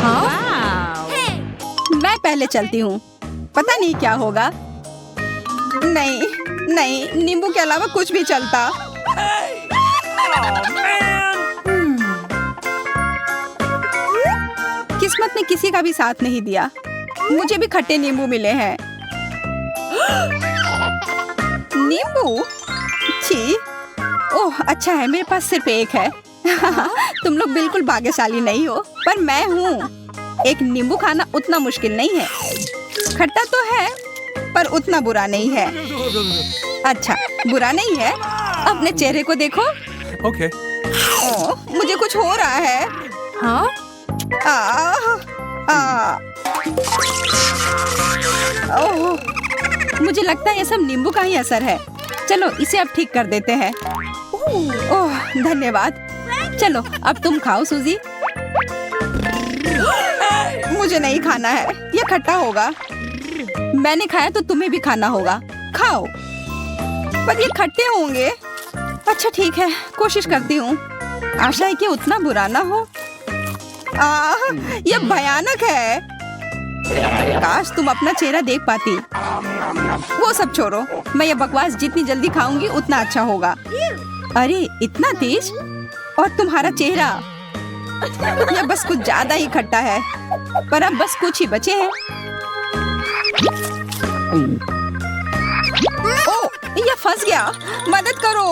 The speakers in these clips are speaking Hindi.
हाँ? मैं पहले चलती हूँ, पता नहीं क्या होगा। नहीं नहीं, नींबू के अलावा कुछ भी चलता। किस्मत ने किसी का भी साथ नहीं दिया। मुझे भी खट्टे नींबू मिले हैं। नींबू? छी। ओह अच्छा है, मेरे पास सिर्फ एक है। तुम लोग बिल्कुल भाग्यशाली नहीं हो, पर मैं हूँ। एक नींबू खाना उतना मुश्किल नहीं है। खट्टा तो है, पर उतना बुरा नहीं है। अच्छा, बुरा नहीं है। अपने चेहरे को देखो। Okay. ओह, मुझे कुछ हो रहा है। हाँ? ओह, मुझे लगता है ये सब नींबू का ही असर है। चलो इसे अब ठीक कर देते हैं। ओह धन्यवाद। चलो अब तुम खाओ सूजी। मुझे नहीं खाना है, ये खट्टा होगा। मैंने खाया तो तुम्हें भी खाना होगा। खाओ। पर ये खट्टे होंगे। अच्छा ठीक है, कोशिश करती हूँ। आशा है कि उतना बुरा ना हो। ये भयानक है। काश तुम अपना चेहरा देख पाती। वो सब छोड़ो, मैं ये बकवास जितनी जल्दी खाऊंगी उतना अच्छा होगा। अरे इतना तेज, और तुम्हारा चेहरा। यह बस कुछ ज्यादा ही खट्टा है। पर अब बस कुछ ही बचे हैं। ओह, यह फंस गया। मदद करो।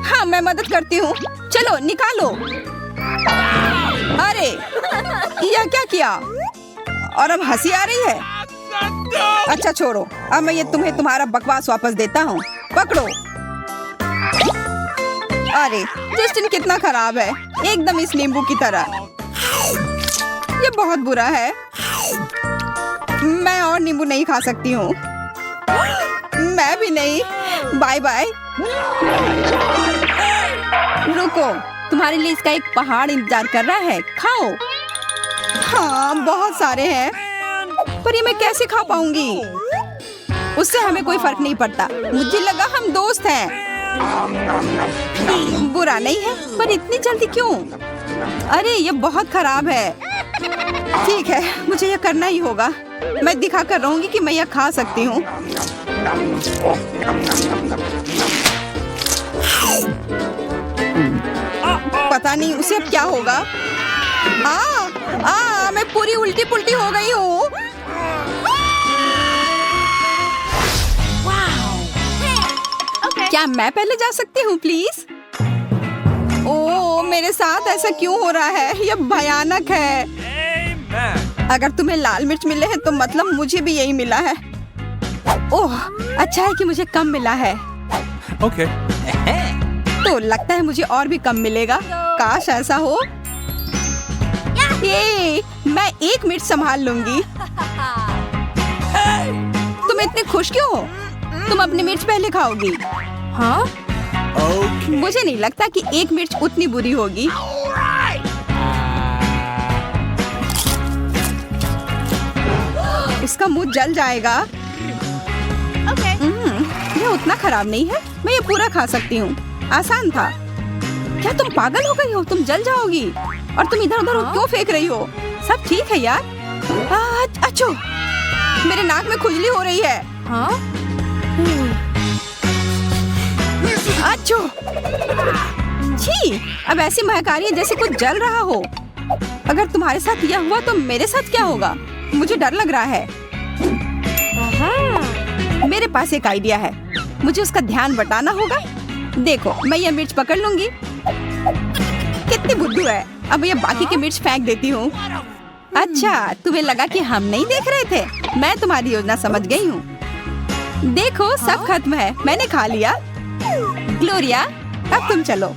हाँ मैं मदद करती हूँ। चलो निकालो। अरे यह क्या किया? और अब हंसी आ रही है। अच्छा छोड़ो, अब मैं ये तुम्हें तुम्हारा बकवास वापस देता हूँ। पकड़ो। अरे जस्टिन कितना खराब है, एकदम इस नींबू की तरह। ये बहुत बुरा है। मैं और नींबू नहीं खा सकती हूँ। मैं भी नहीं। Bye bye. रुको, तुम्हारे लिए इसका एक पहाड़ इंतजार कर रहा है। खाओ। हाँ बहुत सारे हैं, पर ये मैं कैसे खा पाऊंगी? उससे हमें कोई फर्क नहीं पड़ता। मुझे लगा हम दोस्त हैं। बुरा नहीं है, पर इतनी जल्दी क्यों? अरे ये बहुत खराब है। ठीक है, मुझे यह करना ही होगा। मैं दिखा कर रहूंगी कि मैं यह खा सकती हूँ। पता नहीं उसे अब क्या होगा। मैं पूरी उल्टी पुल्टी हो गई हूँ। क्या मैं पहले जा सकती हूँ प्लीज? ओह मेरे साथ ऐसा क्यों हो रहा है? यह भयानक है। अगर तुम्हें लाल मिर्च मिले हैं तो मतलब मुझे भी यही मिला है। ओह अच्छा है कि मुझे कम मिला है। Okay. तो लगता है मुझे और भी कम मिलेगा। काश ऐसा हो। ये मैं एक मिनट संभाल लूंगी। तुम इतने खुश क्यों हो? तुम अपनी मिर्च पहले खाओगी। हाँ? Okay. मुझे नहीं लगता कि एक मिर्च उतनी बुरी होगी। उसका मुंह जल जाएगा। यह उतना खराब नहीं है, मैं ये पूरा खा सकती हूँ। आसान था। क्या तुम पागल हो गई हो? तुम जल जाओगी। और तुम इधर उधर क्यों फेंक रही हो? सब ठीक है यार। अच्छो, मेरे नाक में खुजली हो रही है। हाँ? अच्छो, छी, अब ऐसी महक आ रही है जैसे कुछ जल रहा हो। अगर तुम्हारे साथ यह हुआ तो मेरे साथ क्या होगा? मुझे डर लग रहा है। मेरे पास एक आइडिया है। मुझे उसका ध्यान बटाना होगा। देखो, मैं यह मिर्च पकड़ लूंगी। कितनी बुद्धू है। अब ये बाकी के मिर्च फेंक देती हूँ। अच्छा, तुम्हें लगा कि हम नहीं देख रहे थे? मैं तुम्हारी योजना समझ गई हूँ। देखो, सब खत्म है। मैंने खा लिया। ग्लोरिया, अब तुम चलो।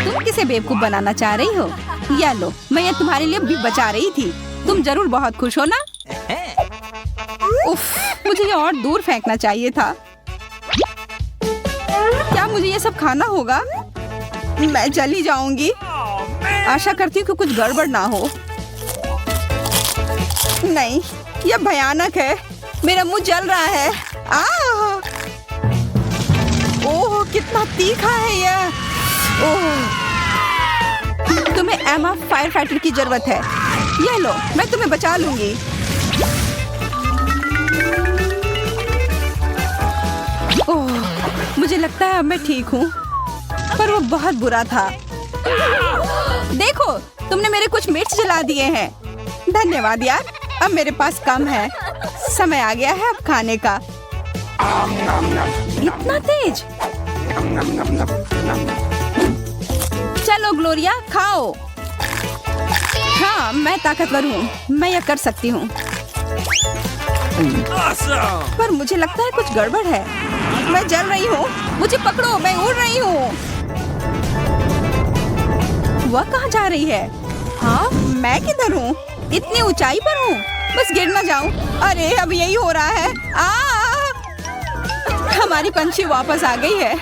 तुम किसे बेवकूफ बनाना चाह रही हो? या लो, मैं ये तुम्हारे लिए भी बचा रही थी। तुम जरूर बहुत खुश हो ना? उफ, मुझे ये और दूर फेंकना चाहिए था। क्या मुझे ये सब खाना होगा? मैं चली जाऊंगी। आशा करती हूँ कि कुछ गड़बड़ ना हो। नहीं, यह भयानक है। मेरा मुंह जल रहा है। ओह, कितना तीखा है यह। ओह, तुम्हें एमा फायर फाइटर की जरूरत है। ये लो, मैं तुम्हें बचा लूंगी। ओह, मुझे लगता है अब मैं ठीक हूँ, पर वो बहुत बुरा था। देखो, तुमने मेरे कुछ मिर्च जला दिए हैं। धन्यवाद यार, अब मेरे पास कम है। समय आ गया है अब खाने का। इतना तेज। चलो ग्लोरिया, खाओ। हाँ, मैं ताकतवर हूँ, मैं यह कर सकती हूँ। पर मुझे लगता है कुछ गड़बड़ है। मैं जल रही हूँ, मुझे पकड़ो, मैं उड़ रही हूँ। वह कहाँ जा रही है? हाँ, मैं किधर हूँ? इतनी ऊंचाई पर हूँ, बस गिर ना जाऊँ। अरे अब यही हो रहा है। हमारी पंछी वापस आ गई है।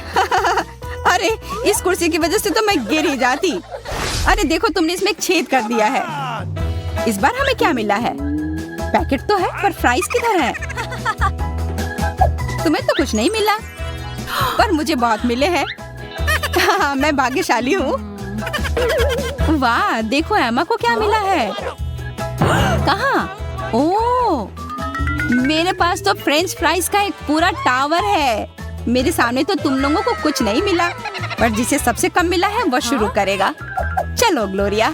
अरे इस कुर्सी की वजह से तो मैं गिर ही जाती। अरे देखो, तुमने इसमें एक छेद कर दिया है। इस बार हमें क्या मिला है? पैकेट तो है, पर फ्राइज किधर है? तुम्हें तो कुछ नहीं मिला, पर मुझे बहुत मिले हैं। हाँ, मैं भाग्यशाली हूँ। वाह, देखो एमा को क्या मिला है। कहाँ? ओह, मेरे पास तो फ्रेंच फ्राइज का एक पूरा टावर है। मेरे सामने तो तुम लोगों को कुछ नहीं मिला, पर जिसे सबसे कम मिला है वह शुरू करेगा। चलो ग्लोरिया।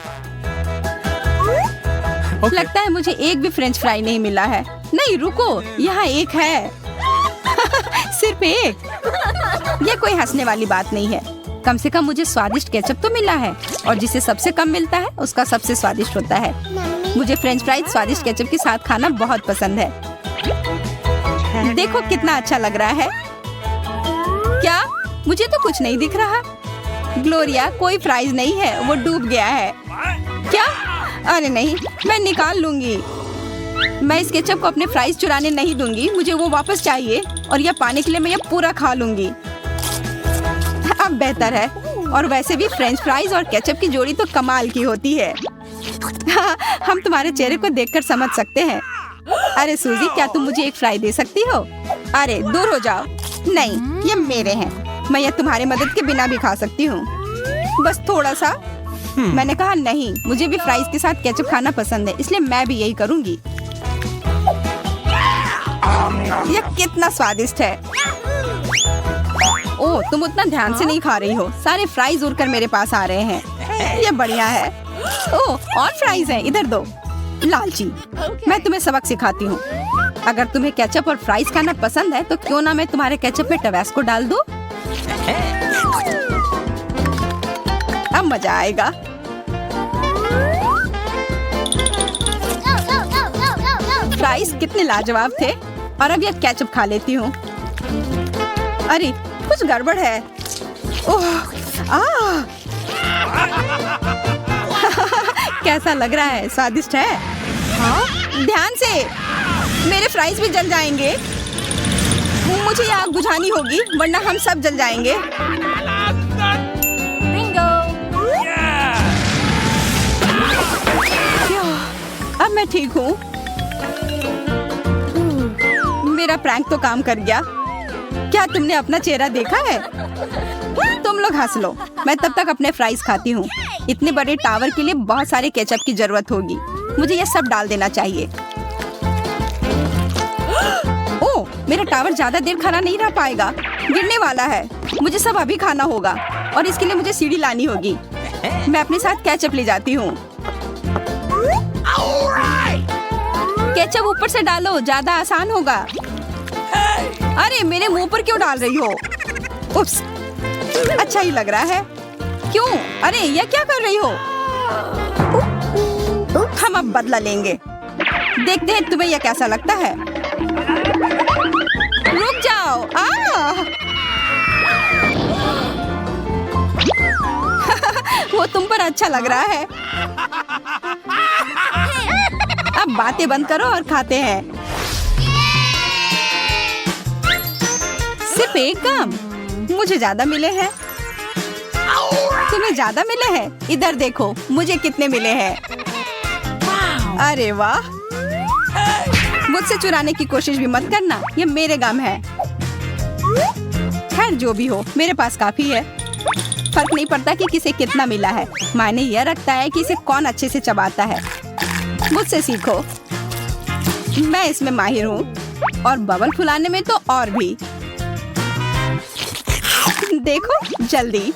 लगता है मुझे एक भी फ्रेंच फ्राई नहीं मिला है। नहीं रुको, यहाँ एक है। सिर्फ एक। ये कोई हंसने वाली बात नहीं है। कम से कम मुझे स्वादिष्ट केचप तो मिला है, और जिसे सबसे कम मिलता है उसका सबसे स्वादिष्ट होता है। मुझे फ्रेंच फ्राइज स्वादिष्ट केचप के साथ खाना बहुत पसंद है। देखो कितना अच्छा लग रहा है। क्या? मुझे तो कुछ नहीं दिख रहा। ग्लोरिया, कोई फ्राइज नहीं है, वो डूब गया है। क्या? अरे नहीं, मैं निकाल लूंगी। मैं इस केचप को अपने फ्राइज चुराने नहीं दूंगी। मुझे वो वापस चाहिए, और यह पाने के लिए मैं ये पूरा खा लूंगी। अब बेहतर है। और वैसे भी फ्रेंच फ्राइज और केचप की जोड़ी तो कमाल की होती है। हम तुम्हारे चेहरे को देखकर समझ सकते हैं। अरे सूजी, क्या तुम मुझे एक फ्राई दे सकती हो? अरे दूर हो जाओ। नहीं, ये मेरे हैं। मैं ये तुम्हारी मदद के बिना भी खा सकती हूँ, बस थोड़ा सा। मैंने कहा नहीं, मुझे भी फ्राइज के साथ केचप खाना पसंद है, इसलिए मैं भी यही करूँगी। यह कितना स्वादिष्ट है। ओह, तुम उतना ध्यान से नहीं खा रही हो। सारे फ्राइज उड़कर मेरे पास आ रहे हैं। ये बढ़िया है। ओह, और फ्राइज हैं, इधर दो। लालची, मैं तुम्हें सबक सिखाती हूँ। अगर तुम्हें केचप और फ्राइज खाना पसंद है, तो क्यों ना मैं तुम्हारे केचप में टबैस्को डाल दूँ? अब मजा आएगा। फ्राइज कितने लाजवाब थे, और अब यह केचप खा लेती हूँ। अरे कुछ गड़बड़ है। ओह, कैसा लग रहा है? स्वादिष्ट है। हाँ? ध्यान से, मेरे फ्राइज भी जल जाएंगे। मुझे ये आग बुझानी होगी, वरना हम सब जल जाएंगे। अब मैं ठीक हूँ। मेरा प्रैंक तो काम कर गया। क्या तुमने अपना चेहरा देखा है? तुम लोग हंस लो, मैं तब तक अपने फ्राइज खाती हूँ। इतने बड़े टावर के लिए बहुत सारे केचप की जरूरत होगी। मुझे ये सब डाल देना चाहिए। ओह, मेरा टावर ज्यादा देर खड़ा नहीं रह पाएगा, गिरने वाला है। मुझे सब अभी खाना होगा, और इसके लिए मुझे सीढ़ी लानी होगी। मैं अपने साथ केचप ले जाती हूँ। केचप ऊपर से डालो, ज्यादा आसान होगा। अरे मेरे मुंह पर क्यों डाल रही हो? उप्स, अच्छा ही लग रहा है। क्यों? अरे ये क्या कर रही हो? हम अब बदला लेंगे। देखते हैं तुम्हें यह कैसा लगता है। रुक जाओ। वो तुम पर अच्छा लग रहा है। अब बातें बंद करो और खाते हैं। सिर्फ एक काम, मुझे ज्यादा मिले हैं। तुम्हें ज्यादा मिले हैं? इधर देखो, मुझे कितने मिले हैं। अरे वाह, मुझसे चुराने की कोशिश भी मत करना, ये मेरे गम है। खैर जो भी हो, मेरे पास काफी है। फर्क नहीं पड़ता कि किसे कितना मिला है, मायने यह रखता है कि इसे कौन अच्छे से चबाता है। मुझसे सीखो, मैं इसमें माहिर हूँ और बबल फुलाने में तो और भी। देखो जल्दी।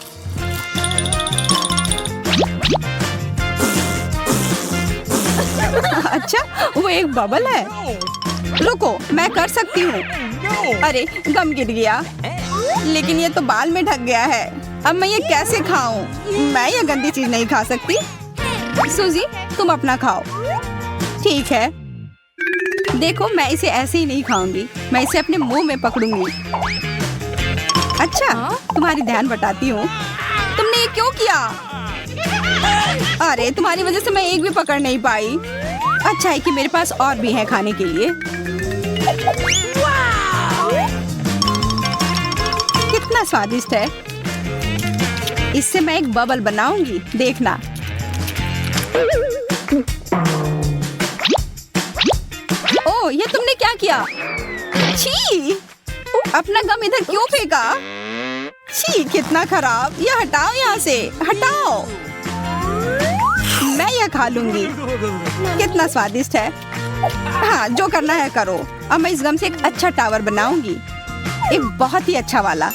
अच्छा, वो एक बबल है। रुको, मैं कर सकती हूँ। अरे गम गिर गया, लेकिन ये तो बाल में ढक गया है। अब मैं ये कैसे खाऊं? मैं ये गंदी चीज नहीं खा सकती। सूजी, तुम अपना खाओ। ठीक है। देखो, मैं इसे ऐसे ही नहीं खाऊंगी, मैं इसे अपने मुंह में पकड़ूंगी। अच्छा, तुम्हारी ध्यान बटाती हूँ। तुमने ये क्यों किया? अरे तुम्हारी वजह से मैं एक भी पकड़ नहीं पाई। अच्छा है कि मेरे पास और भी है खाने के लिए। कितना स्वादिष्ट है। इससे मैं एक बबल बनाऊंगी, देखना। ओह, ये तुमने क्या किया? छी! अपना गम इधर क्यों फेंका? छी, कितना खराब। ये हटाओ यहाँ से, हटाओ। मैं यह खा लूंगी। कितना स्वादिष्ट है। हाँ, जो करना है करो। अब मैं इस गम से एक अच्छा टावर बनाऊंगी, एक बहुत ही अच्छा वाला।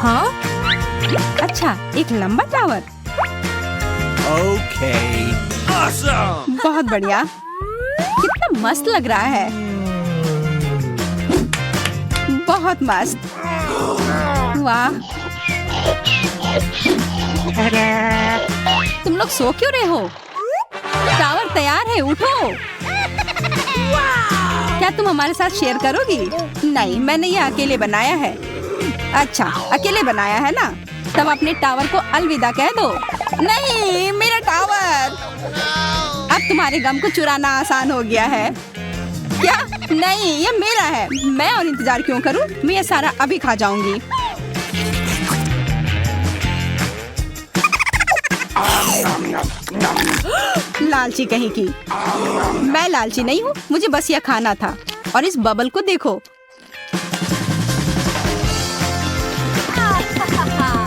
हाँ? अच्छा, एक लंबा टावर। Okay. Awesome. बहुत बढ़िया। कितना मस्त लग रहा है। बहुत मस्त। वाह। तुम लोग सो क्यों रहे हो? टावर तैयार है, उठो। क्या तुम हमारे साथ शेयर करोगी? नहीं, मैंने ये अकेले बनाया है। अच्छा, अकेले बनाया है ना? तब अपने टावर को अलविदा कह दो। नहीं, मेरा टावर। अब तुम्हारे गम को चुराना आसान हो गया है क्या? नहीं, ये मेरा है। मैं और इंतजार क्यों करूं? मैं ये सारा अभी खा जाऊंगी। लालची कहीं की। मैं लालची नहीं हूँ, मुझे बस यह खाना था। और इस बबल को देखो।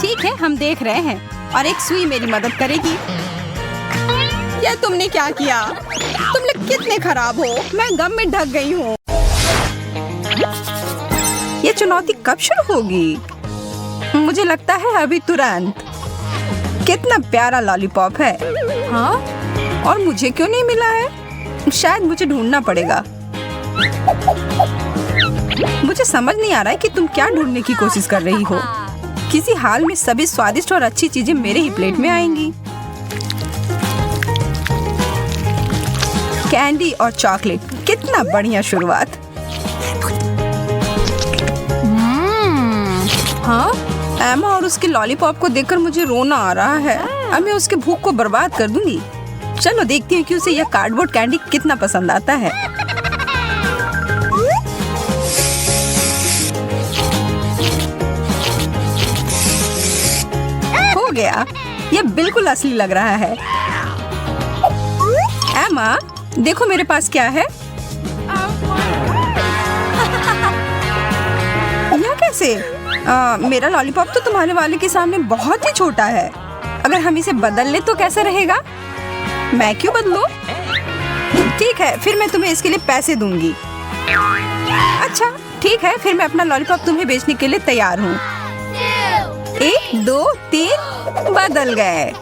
ठीक है, हम देख रहे हैं। और एक सुई मेरी मदद करेगी। यह तुमने क्या किया? तुम लोग कितने खराब हो। मैं गम में ढक गई हूँ। ये चुनौती कब शुरू होगी? मुझे लगता है अभी तुरंत। कितना प्यारा लॉलीपॉप है। हाँ? और मुझे क्यों नहीं मिला है? शायद मुझे ढूंढना पड़ेगा। मुझे समझ नहीं आ रहा है कि तुम क्या ढूंढने की कोशिश कर रही हो। किसी हाल में सभी स्वादिष्ट और अच्छी चीजें मेरे ही प्लेट में आएंगी। कैंडी और चॉकलेट, कितना बढ़िया शुरुआत। हाँ? एमा और उसके लॉलीपॉप को देखकर मुझे रोना आ रहा है। अब मैं उसके भूख को बर्बाद कर दूंगी। चलो देखती हूँ कि उसे यह कार्डबोर्ड कैंडी कितना पसंद आता है। हो गया, यह बिल्कुल असली लग रहा है। एमा, देखो मेरे पास क्या है। यह कैसे? मेरा लॉलीपॉप तो तुम्हारे वाले के सामने बहुत ही छोटा है। अगर हम इसे बदल ले तो कैसा रहेगा? मैं क्यों बदलूं? ठीक है, फिर मैं तुम्हें इसके लिए पैसे दूंगी। अच्छा, ठीक है, फिर मैं अपना लॉलीपॉप तुम्हें बेचने के लिए तैयार हूँ। 1, 2, 3, बदल गए।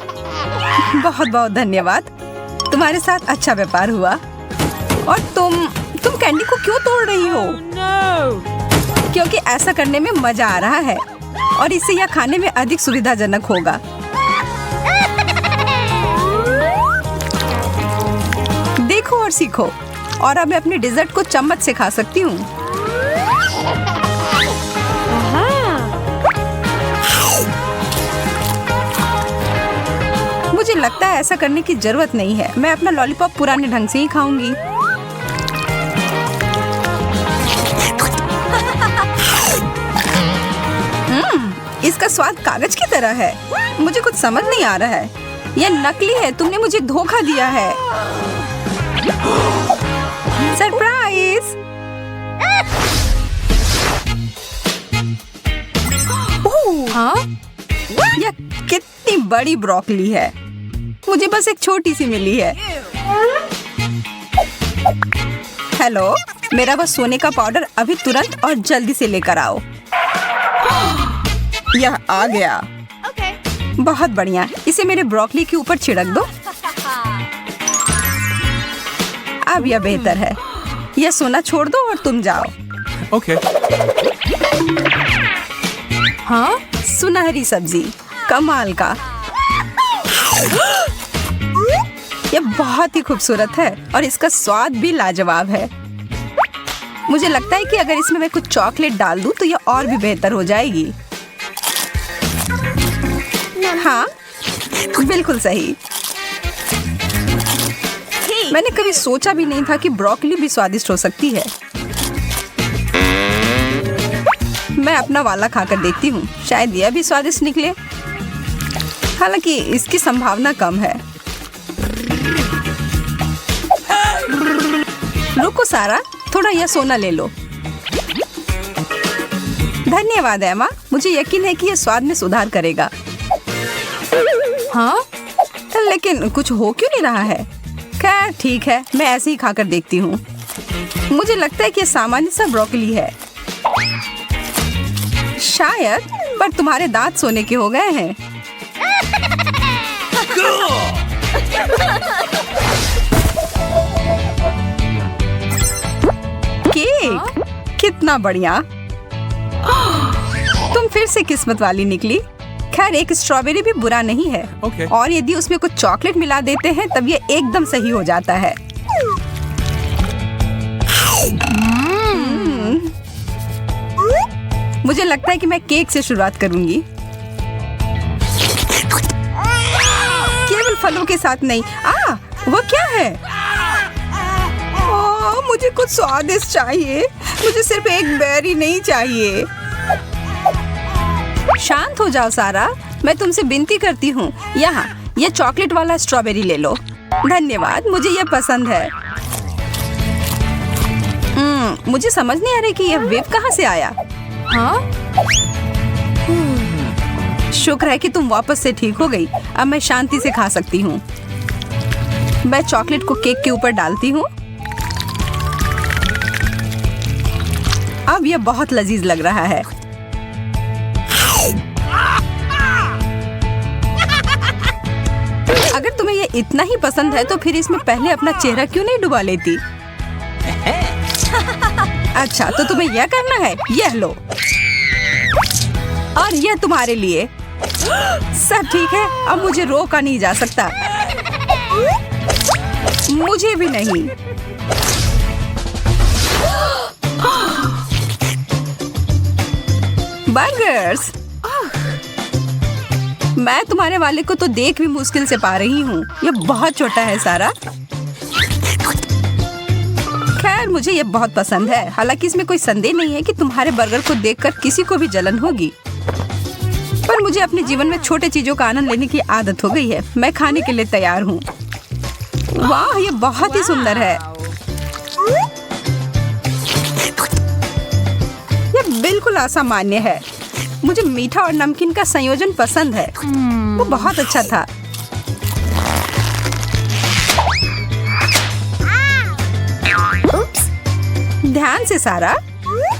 बहुत बहुत धन्यवाद। तुम्हारे साथ अच्छा व्यापार हुआ। और तुम कैंडी को क्यों तोड़ रही हो? क्योंकि ऐसा करने में मजा आ रहा है और इससे यह खाने में अधिक सुविधाजनक होगा। देखो और सीखो। और अब मैं अपने डेजर्ट को चम्मच से खा सकती हूँ। मुझे लगता है ऐसा करने की जरूरत नहीं है। मैं अपना लॉलीपॉप पुराने ढंग से ही खाऊंगी। इसका स्वाद कागज की तरह है। मुझे कुछ समझ नहीं आ रहा है। यह नकली है। तुमने मुझे धोखा दिया है। सरप्राइज! हाँ? यह कितनी बड़ी ब्रोकली है। मुझे बस एक छोटी सी मिली है। हेलो, मेरा वह सोने का पाउडर अभी तुरंत और जल्दी से लेकर आओ। यह आ गया। बहुत बढ़िया, इसे मेरे ब्रोकली के ऊपर छिड़क दो। अब यह बेहतर है। यह सोना छोड़ दो और तुम जाओ। Okay. हाँ, सुनहरी सब्जी, कमाल का। यह बहुत ही खूबसूरत है और इसका स्वाद भी लाजवाब है। मुझे लगता है कि अगर इसमें मैं कुछ चॉकलेट डाल दूं तो यह और भी बेहतर हो जाएगी। हाँ, बिल्कुल सही। मैंने कभी सोचा भी नहीं था कि ब्रोकली भी स्वादिष्ट हो सकती है। मैं अपना वाला खाकर देखती हूँ, शायद यह भी स्वादिष्ट निकले। हालांकि इसकी संभावना कम है। रुको सारा, थोड़ा यह सोना ले लो। धन्यवाद एमा, मुझे यकीन है कि यह स्वाद में सुधार करेगा। हाँ, लेकिन कुछ हो क्यों नहीं रहा है? खैर ठीक है, मैं ऐसे ही खाकर देखती हूँ। मुझे लगता है कि यह सामान्य सा ब्रोकली है शायद, पर तुम्हारे दांत सोने के हो गए हैं। केक, कितना बढ़िया। तुम फिर से किस्मत वाली निकली। खैर, एक स्ट्रॉबेरी भी बुरा नहीं है। Okay. और यदि उसमें कुछ चॉकलेट मिला देते हैं तब ये एकदम सही हो जाता है। मुझे लगता है कि मैं केक से शुरुआत करूंगी। केवल फलों के साथ नहीं। वो क्या है? मुझे कुछ स्वादिष्ट चाहिए। मुझे सिर्फ एक बेरी नहीं चाहिए। शांत हो जाओ सारा, मैं तुमसे विनती करती हूँ। यहाँ, यह चॉकलेट वाला स्ट्रॉबेरी ले लो। धन्यवाद, मुझे यह पसंद है। मुझे समझ नहीं आ रही कि यह वेव कहाँ से आया। हाँ? शुक्र है कि तुम वापस से ठीक हो गई। अब मैं शांति से खा सकती हूँ। मैं चॉकलेट को केक के ऊपर डालती हूँ। अब यह बहुत लजीज लग रहा है। अगर तुम्हें यह इतना ही पसंद है तो फिर इसमें पहले अपना चेहरा क्यों नहीं डुबा लेती? अच्छा, तो तुम्हें यह करना है। यह लो, और यह तुम्हारे लिए। सब ठीक है, अब मुझे रोका नहीं जा सकता। मुझे भी नहीं। बर्गर्स, मैं तुम्हारे वाले को तो देख भी मुश्किल से पा रही हूँ। यह बहुत छोटा है सारा। खैर, मुझे यह बहुत पसंद है। हालांकि इसमें कोई संदेह नहीं है कि तुम्हारे बर्गर को देखकर किसी को भी जलन होगी। पर मुझे अपने जीवन में छोटे चीजों का आनंद लेने की आदत हो गई है। मैं खाने के लिए तैयार हूँ। वाह, यह बहुत ही सुंदर है। यह बिल्कुल असामान्य है। मुझे मीठा और नमकीन का संयोजन पसंद है। वो बहुत अच्छा था। ध्यान से सारा।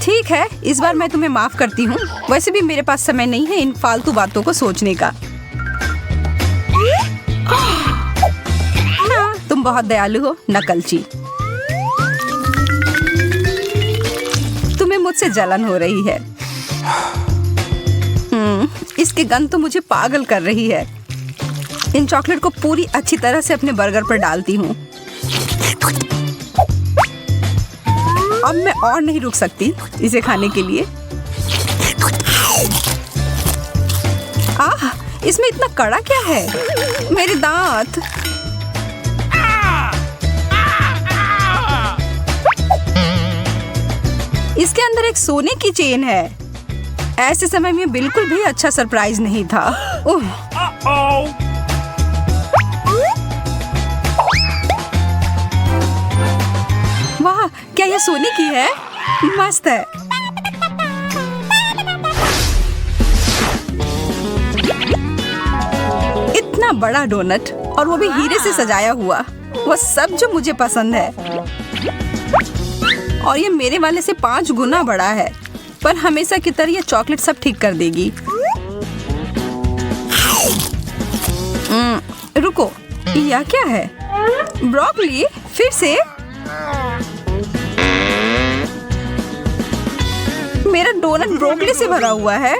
ठीक है, इस बार मैं तुम्हें माफ करती हूँ। वैसे भी मेरे पास समय नहीं है इन फालतू बातों को सोचने का। हाँ, तुम बहुत दयालु हो, नकलची। तुम्हें मुझसे जलन हो रही है। इसकी गंध तो मुझे पागल कर रही है। इन चॉकलेट को पूरी अच्छी तरह से अपने बर्गर पर डालती हूँ। अब मैं और नहीं रुक सकती इसे खाने के लिए। इसमें इतना कड़ा क्या है? मेरे दांत। इसके अंदर एक सोने की चेन है। ऐसे समय में बिल्कुल भी अच्छा सरप्राइज नहीं था। वाह, क्या यह सोने की है? मस्त है। इतना बड़ा डोनट, और वो भी हीरे से सजाया हुआ, वो सब जो मुझे पसंद है। और ये मेरे वाले से 5 गुना बड़ा है, पर हमेशा की तरह ये चॉकलेट सब ठीक कर देगी। रुको, यह क्या है? ब्रोकली फिर से? मेरा डोनट ब्रोकली से भरा हुआ है।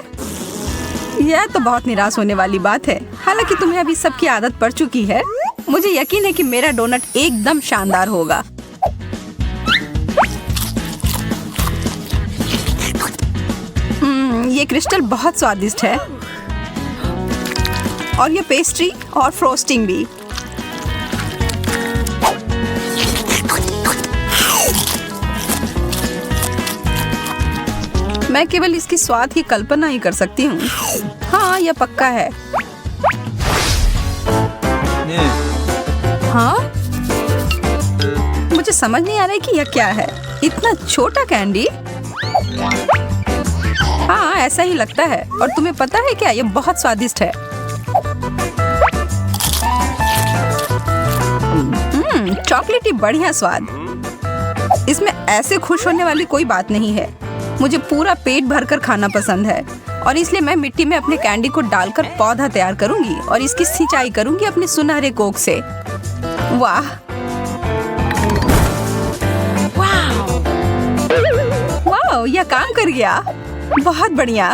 यह तो बहुत निराश होने वाली बात है। हालांकि तुम्हें अभी सबकी आदत पड़ चुकी है। मुझे यकीन है कि मेरा डोनट एकदम शानदार होगा। ये क्रिस्टल बहुत स्वादिष्ट है, और ये पेस्ट्री और फ्रोस्टिंग भी। मैं केवल इसकी स्वाद की कल्पना ही कर सकती हूँ। हाँ, यह पक्का है। हाँ, मुझे समझ नहीं आ रहा है कि यह क्या है। इतना छोटा कैंडी? हाँ, ऐसा ही लगता है। और तुम्हें पता है क्या, यह बहुत स्वादिष्ट है। चॉकलेटी बढ़िया स्वाद। इसमें ऐसे खुश होने वाली कोई बात नहीं है। मुझे पूरा पेट भरकर खाना पसंद है, और इसलिए मैं मिट्टी में अपने कैंडी को डालकर पौधा तैयार करूंगी और इसकी सिंचाई करूंगी अपने सुनहरे कोक से। वाह, वाह, यह काम कर गया। बहुत बढ़िया।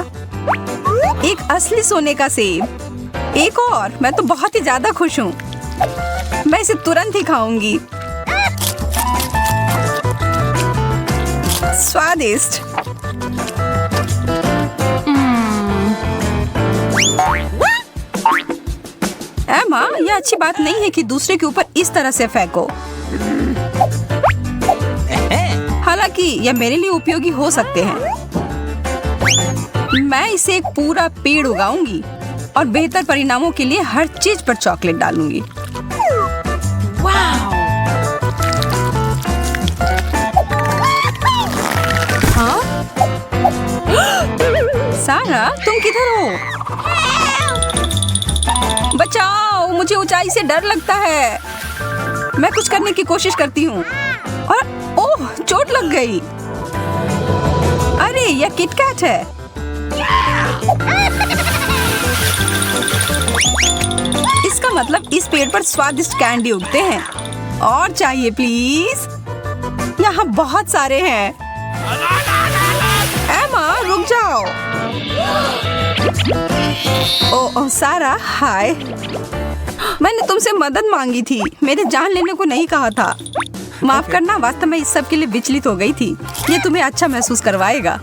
एक असली सोने का सेब। एक और। मैं तो बहुत ही ज्यादा खुश हूँ। मैं इसे तुरंत ही खाऊंगी। स्वादिष्ट। एमा, यह अच्छी बात नहीं है कि दूसरे के ऊपर इस तरह से फेंको। हालांकि यह मेरे लिए उपयोगी हो सकते हैं। मैं इसे एक पूरा पेड़ उगाऊंगी और बेहतर परिणामों के लिए हर चीज पर चॉकलेट डालूंगी। हाँ? सारा, तुम किधर हो? बचाओ, मुझे ऊंचाई से डर लगता है। मैं कुछ करने की कोशिश करती हूँ, और ओह, चोट लग गई। अरे, यह किटकैट है। इसका मतलब इस पेड़ पर स्वादिष्ट कैंडी उगते हैं। और चाहिए प्लीज। यहाँ बहुत सारे हैं। एमा, रुक जाओ। ओह सारा, हाय। मैंने तुमसे मदद मांगी थी, मेरे जान लेने को नहीं कहा था। माफ करना, वास्तव में इस सब के लिए विचलित हो गई थी। ये तुम्हें अच्छा महसूस करवाएगा।